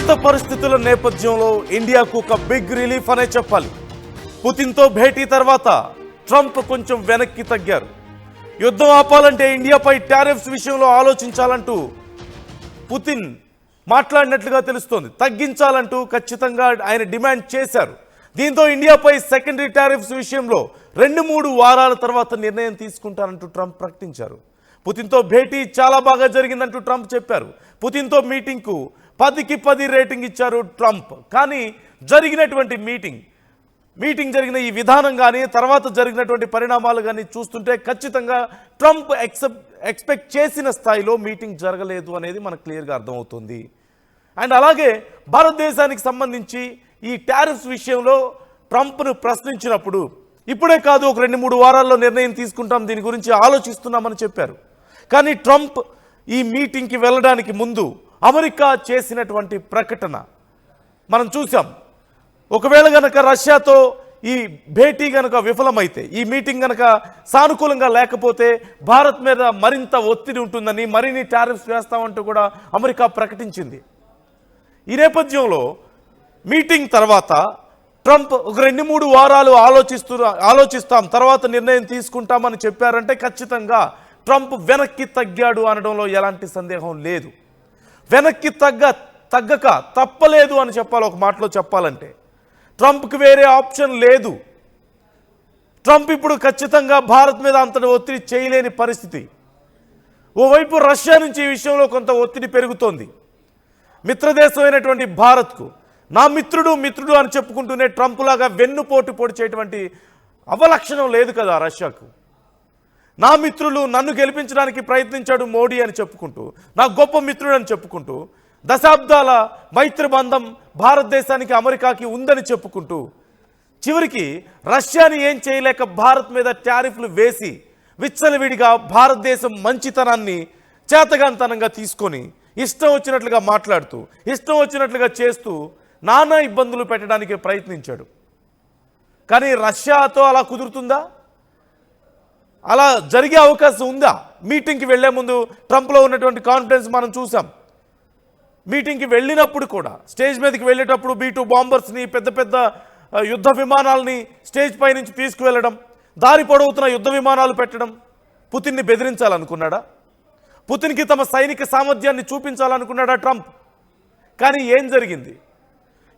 ప్రస్తుత పరిస్థితుల నేపథ్యంలో ఇండియాకు ఒక బిగ్ రిలీఫ్ అనే చెప్పాలి. పుతిన్తో భేటీ తర్వాత ట్రంప్ కొంచెం వెనక్కి తగ్గారు. యుద్ధం ఆపాలంటే ఇండియాపై టారిఫ్స్ విషయంలో ఆలోచించాలంటూ పుతిన్ మాట్లాడినట్లుగా తెలుస్తోంది. తగ్గించాలంటూ ఖచ్చితంగా ఆయన డిమాండ్ చేశారు. దీంతో ఇండియాపై సెకండరీ టారిఫ్స్ విషయంలో 2-3 వారాల తర్వాత నిర్ణయం తీసుకుంటారంటూ ట్రంప్ ప్రకటించారు. పుతిన్తో భేటీ చాలా బాగా జరిగిందంటూ ట్రంప్ చెప్పారు. పుతిన్తో మీటింగ్కు 10కి 10 రేటింగ్ ఇచ్చారు ట్రంప్. కానీ జరిగినటువంటి మీటింగ్ జరిగిన ఈ విధానం కానీ తర్వాత జరిగినటువంటి పరిణామాలు కానీ చూస్తుంటే ఖచ్చితంగా ట్రంప్ ఎక్స్పెక్ట్ చేసిన స్థాయిలో మీటింగ్ జరగలేదు అనేది మనకు క్లియర్గా అర్థమవుతుంది. అండ్ అలాగే భారతదేశానికి సంబంధించి ఈ టారిఫ్స్ విషయంలో ట్రంప్ను ప్రశ్నించినప్పుడు ఇప్పుడే కాదు ఒక 2-3 వారాల్లో నిర్ణయం తీసుకుంటాం, దీని గురించి ఆలోచిస్తున్నామని చెప్పారు. కానీ ట్రంప్ ఈ మీటింగ్కి వెళ్ళడానికి ముందు అమెరికా చేసినటువంటి ప్రకటన మనం చూసాం. ఒకవేళ గనక రష్యాతో ఈ భేటీ గనక విఫలమైతే, ఈ మీటింగ్ గనక సానుకూలంగా లేకపోతే భారత్ మీద మరింత ఒత్తిడి ఉంటుందని, మరిన్ని టారిఫ్స్ వేస్తామంటూ కూడా అమెరికా ప్రకటించింది. ఈ నేపథ్యంలో మీటింగ్ తర్వాత ట్రంప్ ఒక 2-3 వారాలు ఆలోచిస్తాం, తర్వాత నిర్ణయం తీసుకుంటామని చెప్పారంటే ఖచ్చితంగా ట్రంప్ వెనక్కి తగ్గాడు అనడంలో ఎలాంటి సందేహం లేదు. వెనక్కి తగ్గక తప్పలేదు అని చెప్పాలి. ఒక మాటలో చెప్పాలంటే ట్రంప్కి వేరే ఆప్షన్ లేదు. ట్రంప్ ఇప్పుడు ఖచ్చితంగా భారత్ మీద అంతటి ఒత్తిడి చేయలేని పరిస్థితి. ఓవైపు రష్యా నుంచి ఈ విషయంలో కొంత ఒత్తిడి పెరుగుతోంది. మిత్రదేశమైనటువంటి భారత్కు నా మిత్రుడు అని చెప్పుకుంటూనే ట్రంప్ లాగా వెన్నుపోటు పొడిచేటువంటి అవలక్షణం లేదు కదా రష్యాకు. నా మిత్రులు, నన్ను గెలిపించడానికి ప్రయత్నించాడు మోడీ అని చెప్పుకుంటూ, నా గొప్ప మిత్రుడు అని చెప్పుకుంటూ, దశాబ్దాల మైత్రి బంధం భారతదేశానికి అమెరికాకి ఉందని చెప్పుకుంటూ చివరికి రష్యాని ఏం చేయలేక భారత్ మీద టారిఫ్లు వేసి విచ్చలవిడిగా భారతదేశం మంచితనాన్ని చేతగాంతనంగా తీసుకొని ఇష్టం వచ్చినట్లుగా మాట్లాడుతూ, ఇష్టం వచ్చినట్లుగా చేస్తూ నానా ఇబ్బందులు పెట్టడానికి ప్రయత్నించాడు. కానీ రష్యాతో అలా కుదురుతుందా? అలా జరిగే అవకాశం ఉందా? మీటింగ్కి వెళ్లే ముందు ట్రంప్లో ఉన్నటువంటి కాన్ఫిడెన్స్ మనం చూసాం. మీటింగ్కి వెళ్ళినప్పుడు కూడా స్టేజ్ మీదకి వెళ్ళేటప్పుడు B-2 బాంబర్స్ని, పెద్ద పెద్ద యుద్ధ విమానాలని స్టేజ్ పై నుంచి తీసుకువెళ్ళడం, దారి పొడవుతున్న యుద్ధ విమానాలు పెట్టడం. పుతిన్ని బెదిరించాలనుకున్నాడా? పుతిన్కి తమ సైనిక సామర్థ్యాన్ని చూపించాలనుకున్నాడా ట్రంప్? కానీ ఏం జరిగింది?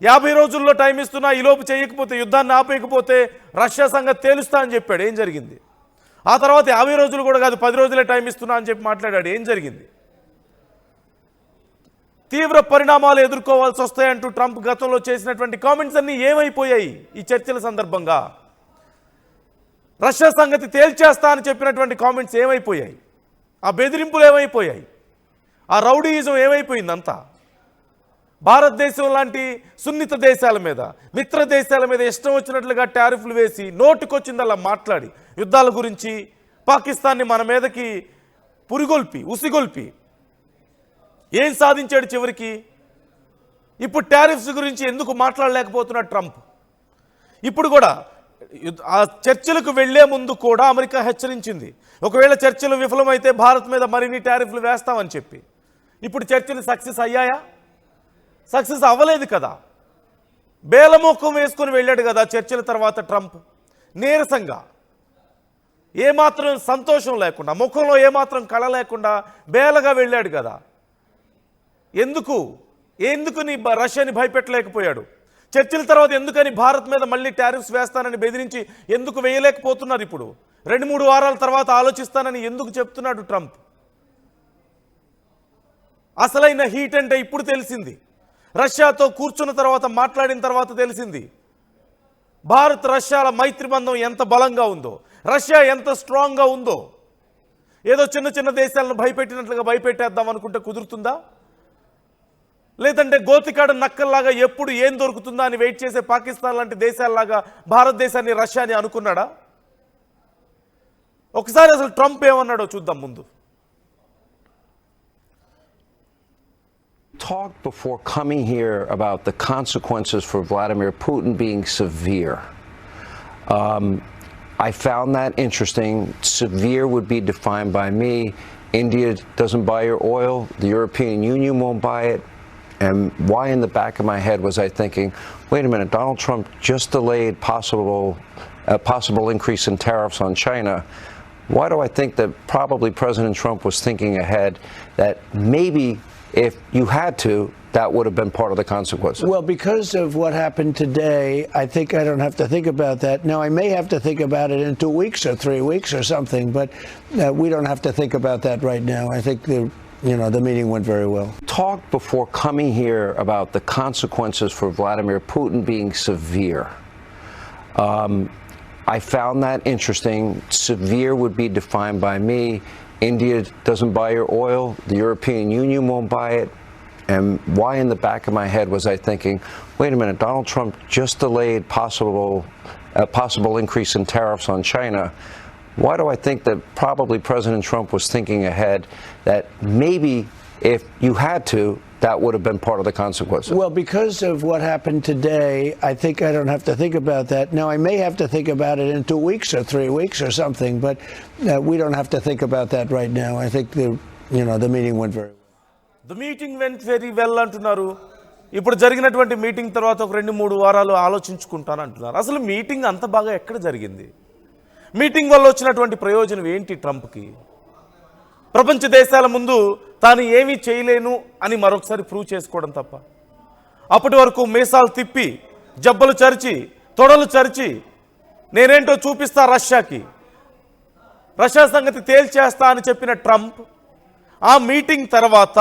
50 రోజుల్లో టైం ఇస్తున్నా, ఈలోపు చేయకపోతే, యుద్ధాన్ని ఆపేయకపోతే రష్యా సంగతి తేలుస్తా అని చెప్పాడు. ఏం జరిగింది? ఆ తర్వాత 50 రోజులు కూడా కాదు, 10 రోజులే టైం ఇస్తున్నా అని చెప్పి మాట్లాడాడు. ఏం జరిగింది? తీవ్ర పరిణామాలు ఎదుర్కోవాల్సి వస్తాయంటూ ట్రంప్ గతంలో చేసినటువంటి కామెంట్స్ అన్నీ ఏమైపోయాయి? ఈ చర్చల సందర్భంగా రష్యా సంగతి తేల్చేస్తా అని చెప్పినటువంటి కామెంట్స్ ఏమైపోయాయి? ఆ బెదిరింపులు ఏమైపోయాయి? ఆ రౌడీయిజం ఏమైపోయిందంతా? భారతదేశం లాంటి సున్నిత దేశాల మీద, మిత్ర దేశాల మీద ఇష్టం వచ్చినట్లుగా టారిఫ్లు వేసి నోటుకొచ్చిందల్లా మాట్లాడి యుద్ధాల గురించి పాకిస్తాన్ని మన మీదకి ఉసిగొల్పి ఏం సాధించాడు చివరికి? ఇప్పుడు టారిఫ్స్ గురించి ఎందుకు మాట్లాడలేకపోతున్నాడు ట్రంప్? ఇప్పుడు కూడా ఆ చర్చలకు వెళ్లే ముందు కూడా అమెరికా హెచ్చరించింది, ఒకవేళ చర్చలు విఫలమైతే భారత్ మీద మరిన్ని టారిఫ్లు వేస్తామని చెప్పి. ఇప్పుడు చర్చలు సక్సెస్ అయ్యాయా? సక్సెస్ అవ్వలేదు కదా. బేలమొక్కం వేసుకొని వెళ్ళాడు కదా చర్చల తర్వాత ట్రంప్. నీరసంగా, ఏమాత్రం సంతోషం లేకుండా, ముఖంలో ఏమాత్రం కళ లేకుండా బేలగా వెళ్ళాడు కదా. ఎందుకు నీ రష్యాని భయపెట్టలేకపోయాడు? చర్చల తర్వాత ఎందుకని భారత్ మీద మళ్ళీ టారిఫ్స్ వేస్తానని బెదిరించి ఎందుకు వేయలేకపోతున్నారు? ఇప్పుడు 2-3 వారాల తర్వాత ఆలోచిస్తానని ఎందుకు చెప్తున్నాడు ట్రంప్? అసలైన హీట్ అంటే ఇప్పుడు తెలిసింది. రష్యాతో కూర్చున్న తర్వాత, మాట్లాడిన తర్వాత తెలిసింది భారత్ రష్యాల మైత్రి బంధం ఎంత బలంగా ఉందో, రష్యా ఎంత స్ట్రాంగ్గా ఉందో. ఏదో చిన్న చిన్న దేశాలను భయపెట్టినట్లుగా భయపెట్టేద్దాం అనుకుంటే కుదురుతుందా? లేదంటే గోతికాడ నక్కల్లాగా ఎప్పుడు ఏం దొరుకుతుందా అని వెయిట్ చేసే పాకిస్తాన్ లాంటి దేశాలలాగా భారతదేశాన్ని రష్యాని అనుకున్నాడా? ఒకసారి అసలు ట్రంప్ ఏమన్నాడో చూద్దాం ముందు. Talked before coming here about the consequences for Vladimir Putin being severe. I found that interesting. Severe would be defined by me. India doesn't buy your oil. The European Union won't buy it. And why in the back of my head was I thinking, wait a minute, Donald Trump just delayed possible increase in tariffs on China. Why do I think that probably President Trump was thinking ahead that maybe if you had to, that would have been part of the consequences? Well, because of what happened today, I think I don't have to think about that. Now, I may have to think about it in 2 weeks or 3 weeks or something, but we don't have to think about that right now. I think the meeting went very well. Talked before coming here about the consequences for Vladimir Putin being severe. I found that interesting. Severe would be defined by me. India doesn't buy your oil. The European Union won't buy it. And why in the back of my head was I thinking, wait a minute, Donald Trump just delayed possible increase in tariffs on China. Why do I think that probably President Trump was thinking ahead that maybe if you had to, that would have been part of the consequences? Well, because of what happened today, I think I don't have to think about that. Now, I may have to think about it in 2 weeks or 3 weeks or something, but we don't have to think about that right now. I think the meeting went very well. The meeting went very well అంటున్నారు. ఇప్పుడు జరిగినటువంటి meeting తర్వాత ఒక 2-3 వారాలు ఆలోచించుకుంటాను అంటున్నారు. అసలు meeting అంత బాగా ఎక్కడ జరిగింది? మీటింగ్ వల్ల వచ్చినటువంటి ప్రయోజనం ఏంటి ట్రంప్కి? ప్రపంచ దేశాల ముందు తాను ఏమీ చేయలేను అని మరొకసారి ప్రూవ్ చేసుకోవడం తప్ప. అప్పటి వరకు మీసాలు తిప్పి జబ్బలు చరిచి తొడలు చరిచి నేనేంటో చూపిస్తా రష్యాకి, రష్యా సంగతి తేల్చేస్తా అని చెప్పిన ట్రంప్ ఆ మీటింగ్ తర్వాత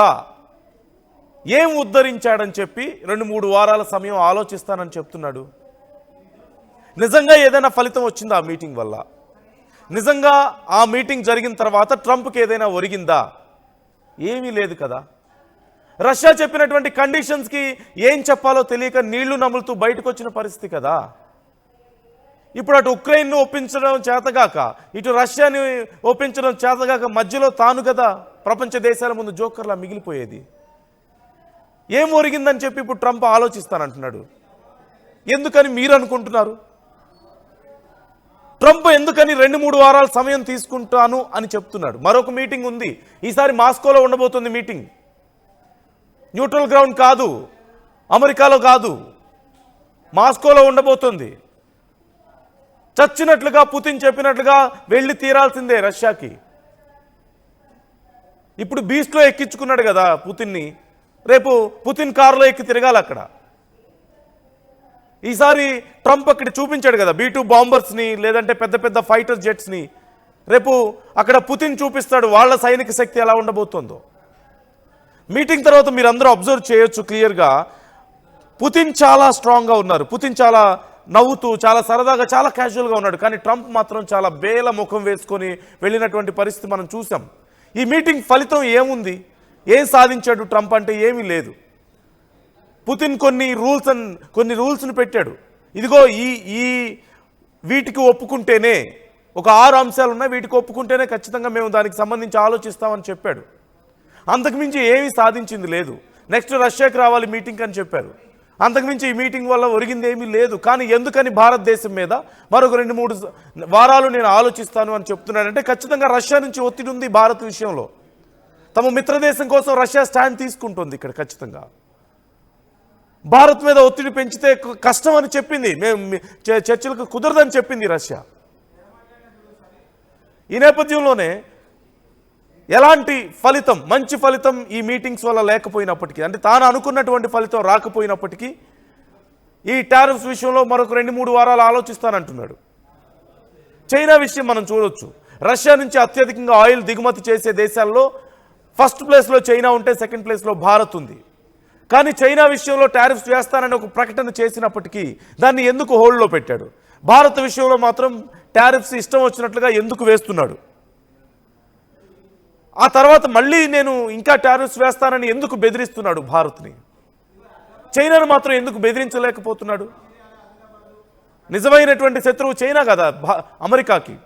ఏం ఉద్ధరించాడని చెప్పి 2-3 వారాల సమయం ఆలోచిస్తానని చెప్తున్నాడు. నిజంగా ఏదైనా ఫలితం వచ్చిందా ఆ మీటింగ్ వల్ల? నిజంగా ఆ మీటింగ్ జరిగిన తర్వాత ట్రంప్కి ఏదైనా ఒరిగిందా? ఏమీ లేదు కదా. రష్యా చెప్పినటువంటి కండిషన్స్కి ఏం చెప్పాలో తెలియక నీళ్లు నములుతూ బయటకు వచ్చిన పరిస్థితి కదా. ఇప్పుడు అటు ఉక్రెయిన్ను ఒప్పించడం చేతగాక ఇటు రష్యాని ఒప్పించడం చేతగాక మధ్యలో తాను కదా ప్రపంచ దేశాల ముందు జోకర్లా మిగిలిపోయేది. ఏం ఒరిగిందని చెప్పి ఇప్పుడు ట్రంప్ ఆలోచిస్తానంటున్నాడు. ఎందుకని మీరు అనుకుంటున్నారు? ట్రంప్ ఎందుకని 2-3 వారాల సమయం తీసుకుంటాను అని చెప్తున్నాడు? మరొక మీటింగ్ ఉంది, ఈసారి మాస్కోలో ఉండబోతుంది మీటింగ్. న్యూట్రల్ గ్రౌండ్ కాదు, అమెరికాలో కాదు, మాస్కోలో ఉండబోతుంది. చచ్చినట్లుగా పుతిన్ చెప్పినట్లుగా వెళ్ళి తీరాల్సిందే రష్యాకి. ఇప్పుడు బీస్ట్లో ఎక్కించుకున్నాడు కదా పుతిన్ని, రేపు పుతిన్ కారులో ఎక్కి తిరగాలి అక్కడ. ఈసారి ట్రంప్ అక్కడ చూపించాడు కదా B-2 బాంబర్స్ని, లేదంటే పెద్ద పెద్ద ఫైటర్ జెట్స్ని. రేపు అక్కడ పుతిన్ చూపిస్తాడు వాళ్ళ సైనిక శక్తి ఎలా ఉండబోతుందో. మీటింగ్ తర్వాత మీరు అందరూ అబ్జర్వ్ చేయొచ్చు క్లియర్గా, పుతిన్ చాలా స్ట్రాంగ్గా ఉన్నారు. పుతిన్ చాలా నవ్వుతూ చాలా సరదాగా చాలా క్యాజువల్గా ఉన్నాడు. కానీ ట్రంప్ మాత్రం చాలా బేల ముఖం వేసుకొని వెళ్ళినటువంటి పరిస్థితి మనం చూసాం. ఈ మీటింగ్ ఫలితం ఏముంది? ఏం సాధించాడు ట్రంప్ అంటే ఏమీ లేదు. పుతిన్ కొన్ని రూల్స్ని పెట్టాడు. ఇదిగో ఈ వీటికి ఒప్పుకుంటేనే, ఒక 6 అంశాలు ఉన్నాయి, వీటికి ఒప్పుకుంటేనే ఖచ్చితంగా మేము దానికి సంబంధించి ఆలోచిస్తామని చెప్పాడు. అంతకుమించి ఏమీ సాధించింది లేదు. నెక్స్ట్ రష్యాకి రావాలి మీటింగ్ అని చెప్పారు. అంతకుమించి ఈ మీటింగ్ వల్ల ఒరిగింది ఏమీ లేదు. కానీ ఎందుకని భారతదేశం మీద మరొక 2-3 వారాలు నేను ఆలోచిస్తాను అని చెప్తున్నాడంటే ఖచ్చితంగా రష్యా నుంచి ఒత్తిడి ఉంది భారత్ విషయంలో. తమ మిత్రదేశం కోసం రష్యా స్టాండ్ తీసుకుంటుంది. ఇక్కడ ఖచ్చితంగా భారత్ మీద ఒత్తిడి పెంచితే కష్టం అని చెప్పింది, మేము చర్చలకు కుదరదని చెప్పింది రష్యా. ఈ నేపథ్యంలోనే ఎలాంటి ఫలితం, మంచి ఫలితం ఈ మీటింగ్స్ వల్ల లేకపోయినప్పటికీ, అంటే తాను అనుకున్నటువంటి ఫలితం రాకపోయినప్పటికీ ఈ టారిఫ్స్ విషయంలో మరొక 2-3 వారాలు ఆలోచిస్తానంటున్నాడు. చైనా విషయం మనం చూడొచ్చు. రష్యా నుంచి అత్యధికంగా ఆయిల్ దిగుమతి చేసే దేశాల్లో ఫస్ట్ ప్లేస్లో చైనా ఉంటే సెకండ్ ప్లేస్లో భారత్ ఉంది. కానీ చైనా విషయంలో టారిఫ్స్ వేస్తానని ఒక ప్రకటన చేసినప్పటికీ దాన్ని ఎందుకు హోల్డ్లో పెట్టాడు? భారత్ విషయంలో మాత్రం టారిఫ్స్ ఇష్టం వచ్చినట్లుగా ఎందుకు వేస్తున్నాడు? ఆ తర్వాత మళ్ళీ నేను ఇంకా టారిఫ్స్ వేస్తానని ఎందుకు బెదిరిస్తున్నాడు భారత్ని? చైనాను మాత్రం ఎందుకు బెదిరించలేకపోతున్నాడు? నిజమైనటువంటి శత్రువు చైనా కదా అమెరికాకి.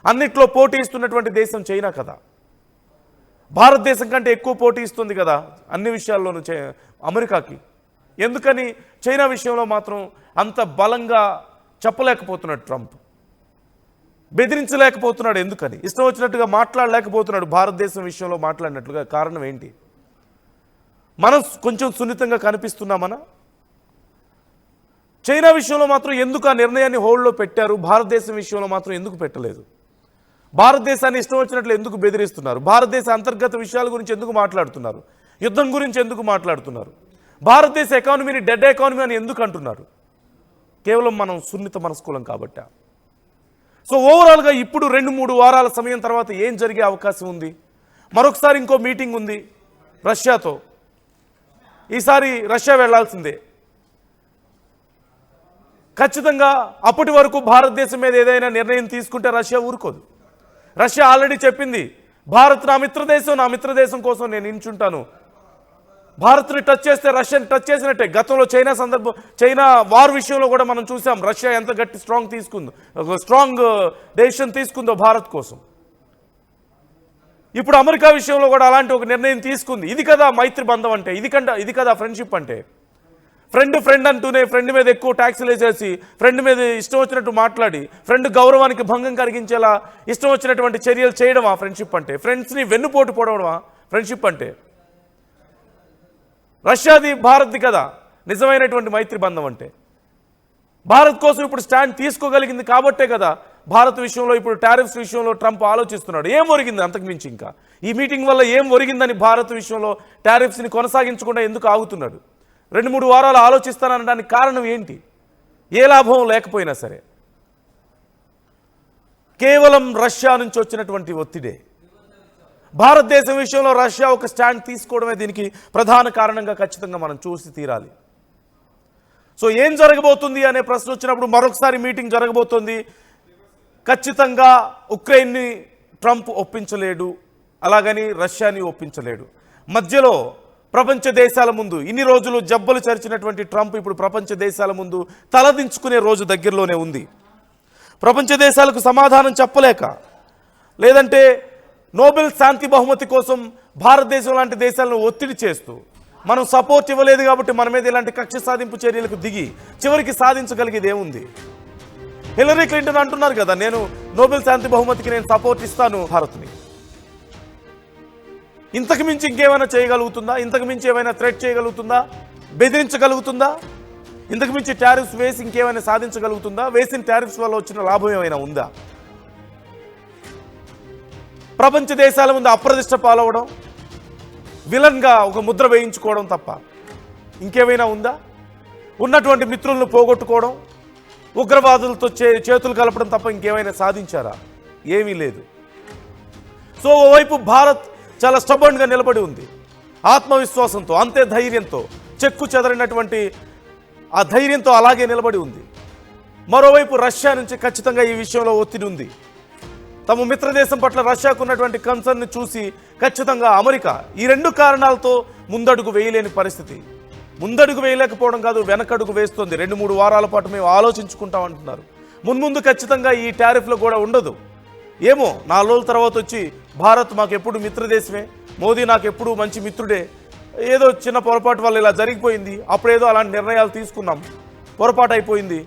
అన్నిట్లో పోటీ ఇస్తున్నటువంటి దేశం చైనా కదా. భారతదేశం కంటే ఎక్కువ పోటీ ఇస్తుంది కదా అన్ని విషయాల్లోనూ అమెరికాకి. ఎందుకని చైనా విషయంలో మాత్రం అంత బలంగా చెప్పలేకపోతున్నాడు ట్రంప్? బెదిరించలేకపోతున్నాడు ఎందుకని? ఇష్టం వచ్చినట్టుగా మాట్లాడలేకపోతున్నాడు భారతదేశం విషయంలో మాట్లాడినట్లుగా. కారణం ఏంటి? మనం కొంచెం సున్నితంగా కనిపిస్తున్నామనా? చైనా విషయంలో మాత్రం ఎందుకు ఆ నిర్ణయాన్ని హోల్డ్లో పెట్టారు, భారతదేశం విషయంలో మాత్రం ఎందుకు పెట్టలేదు? భారతదేశాన్ని ఇష్టం వచ్చినట్లు ఎందుకు బెదిరిస్తున్నారు? భారతదేశ అంతర్గత విషయాల గురించి ఎందుకు మాట్లాడుతున్నారు? యుద్ధం గురించి ఎందుకు మాట్లాడుతున్నారు? భారతదేశ ఎకానమీని డెడ్ ఎకానమీ అని ఎందుకు అంటున్నారు? కేవలం మనం సున్నిత మనస్కులం కాబట్టి. సో ఓవరాల్గా ఇప్పుడు 2-3 వారాల సమయం తర్వాత ఏం జరిగే అవకాశం ఉంది? మరొకసారి ఇంకో మీటింగ్ ఉంది రష్యాతో. ఈసారి రష్యా వెళ్లాల్సిందే ఖచ్చితంగా. అప్పటి వరకు భారతదేశం మీద ఏదైనా నిర్ణయం తీసుకుంటే రష్యా ఊరుకోదు. రష్యా ఆల్రెడీ చెప్పింది, భారత్ నా మిత్రదేశం కోసం నేను నించుంటాను. భారత్ని టచ్ చేస్తే రష్యాని టచ్ చేసినట్టే. గతంలో చైనా వార్ విషయంలో కూడా మనం చూసాం రష్యా ఎంత గట్టి స్ట్రాంగ్ డెసిషన్ తీసుకుందో భారత్ కోసం. ఇప్పుడు అమెరికా విషయంలో కూడా అలాంటి ఒక నిర్ణయం తీసుకుంది. ఇది కదా మైత్రి బంధం అంటే, ఇది కదా ఫ్రెండ్షిప్ అంటే. ఫ్రెండ్ అంటూనే ఫ్రెండ్ మీద ఎక్కువ ట్యాక్సులు వేసేసి, ఫ్రెండ్ మీద ఇష్టం వచ్చినట్టు మాట్లాడి, ఫ్రెండ్ గౌరవానికి భంగం కలిగించేలా ఇష్టం వచ్చినటువంటి చర్యలు చేయడమా ఫ్రెండ్షిప్ అంటే? ఫ్రెండ్స్ని వెన్నుపోటు పొడవడమా ఫ్రెండ్షిప్ అంటే? రష్యాది భారత్ది కదా నిజమైనటువంటి మైత్రి బంధం అంటే. భారత్ కోసం ఇప్పుడు స్టాండ్ తీసుకోగలిగింది కాబట్టే కదా భారత్ విషయంలో ఇప్పుడు టారిఫ్స్ విషయంలో ట్రంప్ ఆలోచిస్తున్నాడు. ఏం ఒరిగింది అంతకుమించి? ఇంకా ఈ మీటింగ్ వల్ల ఏం ఒరిగిందని భారత్ విషయంలో టారిఫ్స్ని కొనసాగించకుండా ఎందుకు ఆగుతున్నాడు? 2-3 వారాలు ఆలోచిస్తాననడానికి కారణం ఏంటి? ఏ లాభం లేకపోయినా సరే కేవలం రష్యా నుంచి వచ్చినటువంటి ఒత్తిడే. భారతదేశం విషయంలో రష్యా ఒక స్టాండ్ తీసుకోవడమే దీనికి ప్రధాన కారణంగా ఖచ్చితంగా మనం చూసి తీరాలి. సో ఏం జరగబోతుంది అనే ప్రశ్న వచ్చినప్పుడు మరొకసారి మీటింగ్ జరగబోతోంది. ఖచ్చితంగా ఉక్రెయిన్ని ట్రంప్ ఒప్పించలేడు, అలాగని రష్యాని ఒప్పించలేడు. మధ్యలో ప్రపంచ దేశాల ముందు ఇన్ని రోజులు జబ్బలు చరిచినటువంటి ట్రంప్ ఇప్పుడు ప్రపంచ దేశాల ముందు తలదించుకునే రోజు దగ్గరలోనే ఉంది. ప్రపంచ దేశాలకు సమాధానం చెప్పలేక, లేదంటే నోబెల్ శాంతి బహుమతి కోసం భారతదేశం లాంటి దేశాలను ఒత్తిడి చేస్తూ, మనం సపోర్ట్ ఇవ్వలేదు కాబట్టి మన మీద ఇలాంటి కక్ష సాధింపు చర్యలకు దిగి చివరికి సాధించగలిగేది ఏముంది? హిల్లరీ క్లింటన్ అంటున్నారు కదా, నేను నోబెల్ శాంతి బహుమతికి నేను సపోర్ట్ ఇస్తాను భారత్ని. ఇంతకు మించి ఇంకేమైనా చేయగలుగుతుందా? ఇంతకు మించి ఏమైనా థ్రెట్ చేయగలుగుతుందా? బెదిరించగలుగుతుందా? ఇంతకు మించి టారిఫ్స్ వేసి ఇంకేమైనా సాధించగలుగుతుందా? వేసిన టారిఫ్స్ వల్ల వచ్చిన లాభం ఏమైనా ఉందా? ప్రపంచ దేశాల ముందు అప్రదిష్ట పాలవడం, విలన్గా ఒక ముద్ర వేయించుకోవడం తప్ప ఇంకేమైనా ఉందా? ఉన్నటువంటి మిత్రులను పోగొట్టుకోవడం, ఉగ్రవాదులతో చేతులు కలపడం తప్ప ఇంకేమైనా సాధించారా? ఏమీ లేదు. సో ఓవైపు భారత్ చాలా స్టబర్న్గా నిలబడి ఉంది, ఆత్మవిశ్వాసంతో, అంతే ధైర్యంతో, చెక్కు చెదరినటువంటి ఆ ధైర్యంతో అలాగే నిలబడి ఉంది. మరోవైపు రష్యా నుంచి ఖచ్చితంగా ఈ విషయంలో ఒత్తిడి ఉంది. తమ మిత్రదేశం పట్ల రష్యాకు ఉన్నటువంటి కన్సర్న్ చూసి ఖచ్చితంగా అమెరికా ఈ 2 కారణాలతో ముందడుగు వేయలేని పరిస్థితి. ముందడుగు వేయలేకపోవడం కాదు, వెనకడుగు వేస్తోంది. 2-3 వారాల పాటు మేము ఆలోచించుకుంటాం అంటున్నారు. మున్ముందు ఖచ్చితంగా ఈ టారిఫ్లో కూడా ఉండదు. ఏమో 4 రోజుల తర్వాత వచ్చి భారత్ మాకు ఎప్పుడు మిత్రదేశమే, మోదీ నాకు ఎప్పుడు మంచి మిత్రుడే, ఏదో చిన్న పొరపాటు వల్ల ఇలా జరిగిపోయింది, అప్పుడేదో అలాంటి నిర్ణయాలు తీసుకున్నాం, పొరపాటు అయిపోయింది,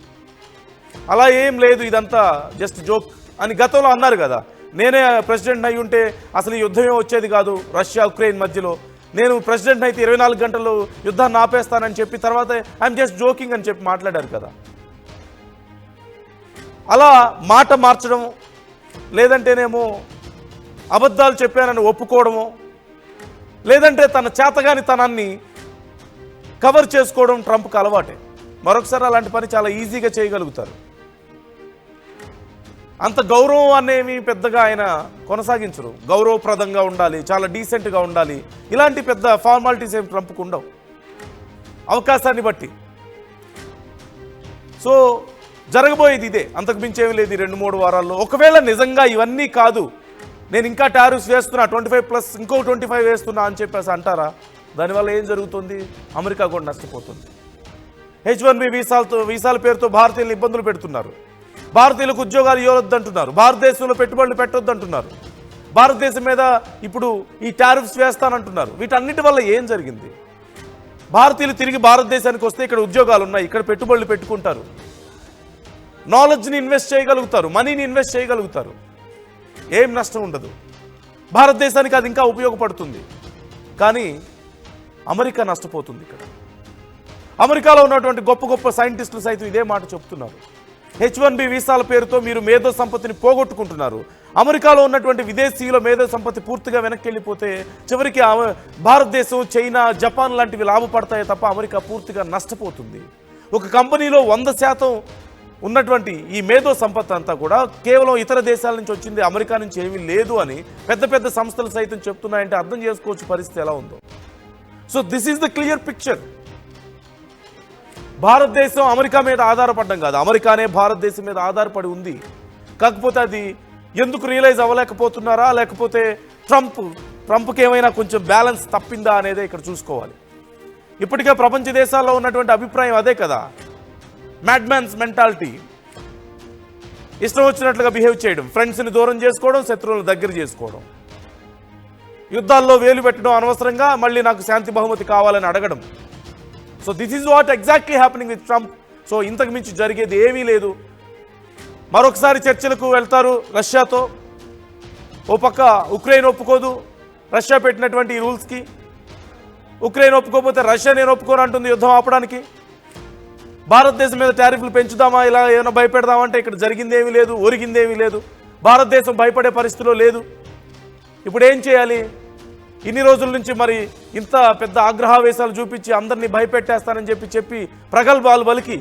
అలా ఏం లేదు, ఇదంతా జస్ట్ జోక్ అని గతంలో అన్నారు కదా. నేనే ప్రెసిడెంట్ అయి ఉంటే అసలు ఈ యుద్ధమే వచ్చేది కాదు రష్యా ఉక్రెయిన్ మధ్యలో, నేను ప్రెసిడెంట్ అయితే 24 గంటలు యుద్ధాన్ని ఆపేస్తానని చెప్పి తర్వాత ఐఎమ్ జస్ట్ జోకింగ్ అని చెప్పి మాట్లాడారు కదా. అలా మాట మార్చడం, లేదంటేనేమో అబద్ధాలు చెప్పానని ఒప్పుకోవడమో, లేదంటే తన చేతగాని తనాన్ని కవర్ చేసుకోవడం ట్రంప్కి అలవాటే. మరొకసారి అలాంటి పని చాలా ఈజీగా చేయగలుగుతారు. అంత గౌరవం అనేవి పెద్దగా ఆయన కొనసాగించరు. గౌరవప్రదంగా ఉండాలి, చాలా డీసెంట్గా ఉండాలి, ఇలాంటి పెద్ద ఫార్మాలిటీస్ ఏమి ట్రంప్కు ఉండవు అవకాశాన్ని బట్టి. సో జరగబోయేది ఇదే, అంతకు మించేమీ లేదు. 2-3 వారాల్లో ఒకవేళ నిజంగా ఇవన్నీ కాదు, నేను ఇంకా టారిఫ్స్ వేస్తున్నా 25+ ఇంకో 25 వేస్తున్నా అని చెప్పేసి అంటారా? దానివల్ల ఏం జరుగుతుంది? అమెరికా కూడా నష్టపోతుంది. H-1B వీసాల పేరుతో భారతీయులు ఇబ్బందులు పెడుతున్నారు, భారతీయులకు ఉద్యోగాలు ఇవ్వొద్దంటున్నారు, భారతదేశంలో పెట్టుబడులు పెట్టొద్దంటున్నారు, భారతదేశం మీద ఇప్పుడు ఈ టారిఫ్స్ వేస్తానంటున్నారు. వీటన్నిటి వల్ల ఏం జరిగింది? భారతీయులు తిరిగి భారతదేశానికి వస్తే ఇక్కడ ఉద్యోగాలు ఉన్నాయి, ఇక్కడ పెట్టుబడులు పెట్టుకుంటారు, నాలెడ్జ్ని ఇన్వెస్ట్ చేయగలుగుతారు, మనీని ఇన్వెస్ట్ చేయగలుగుతారు, ఏం నష్టం ఉండదు. భారతదేశానికి అది ఇంకా ఉపయోగపడుతుంది. కానీ అమెరికా నష్టపోతుంది ఇక్కడ. అమెరికాలో ఉన్నటువంటి గొప్ప గొప్ప సైంటిస్టులు సైతం ఇదే మాట చెప్తున్నారు. H1B వీసాల పేరుతో మీరు మేధో సంపత్తిని పోగొట్టుకుంటున్నారు. అమెరికాలో ఉన్నటువంటి విదేశీయుల మేధో సంపత్తి పూర్తిగా వెనక్కి వెళ్ళిపోతే చివరికి భారతదేశం, చైనా, జపాన్ లాంటివి లాభపడతాయి తప్ప అమెరికా పూర్తిగా నష్టపోతుంది. ఒక కంపెనీలో 100% ఉన్నటువంటి ఈ మేధో సంపత్తి అంతా కూడా కేవలం ఇతర దేశాల నుంచి వచ్చింది, అమెరికా నుంచి ఏమీ లేదు అని పెద్ద పెద్ద సంస్థలు సైతం చెప్తున్నాయంటే అర్థం చేసుకోవచ్చు పరిస్థితి ఎలా ఉందో. So this is the clear picture. భారతదేశం అమెరికా మీద ఆధారపడడం కాదు, అమెరికానే భారతదేశం మీద ఆధారపడి ఉంది. కాకపోతే అది ఎందుకు రియలైజ్ అవ్వలేకపోతున్నారా, లేకపోతే ట్రంప్కి ఏమైనా కొంచెం బ్యాలెన్స్ తప్పిందా అనేదే ఇక్కడ చూసుకోవాలి. ఇప్పటికే ప్రపంచ దేశాల్లో ఉన్నటువంటి అభిప్రాయం అదే కదా, మ్యాడ్మ్యాన్స్ మెంటాలిటీ. ఇష్టం వచ్చినట్లుగా బిహేవ్ చేయడం, ఫ్రెండ్స్ని దూరం చేసుకోవడం, శత్రువులను దగ్గర చేసుకోవడం, యుద్ధాల్లో వేలు పెట్టడం అనవసరంగా, మళ్ళీ నాకు శాంతి బహుమతి కావాలని అడగడం. So this is what exactly happening with Trump. So ఇంతకు మించి జరిగేది ఏమీ లేదు. మరొకసారి చర్చలకు వెళ్తారు రష్యాతో. ఓ పక్క ఉక్రెయిన్ ఒప్పుకోదు రష్యా పెట్టినటువంటి ఈ రూల్స్కి. ఉక్రెయిన్ ఒప్పుకోకపోతే రష్యా నేను ఒప్పుకోను అంటుంది యుద్ధం ఆపడానికి. భారతదేశం మీద టారిఫ్లు పెంచుదామా, ఇలా ఏమైనా భయపెడదామంటే ఇక్కడ జరిగిందేమీ లేదు, ఒరిగిందేమీ లేదు. భారతదేశం భయపడే పరిస్థితిలో లేదు. ఇప్పుడు ఏం చేయాలి? ఇన్ని రోజుల నుంచి మరి ఇంత పెద్ద ఆగ్రహావేశాలు చూపించి అందరినీ భయపెట్టేస్తానని చెప్పి ప్రగల్భాలు పలికి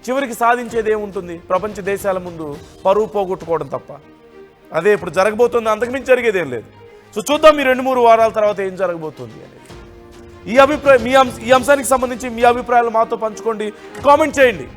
చివరికి సాధించేది ఏముంటుంది? ప్రపంచ దేశాల ముందు పరువు పోగొట్టుకోవడం తప్ప. అదే ఇప్పుడు జరగబోతుంది, అంతకుమించి జరిగేదేం లేదు. సో చూద్దాం మీ 2-3 వారాల తర్వాత ఏం జరగబోతుంది అనేది. ఈ అంశానికి సంబంధించి మీ అభిప్రాయాలు మాతో పంచుకోండి, కామెంట్ చేయండి.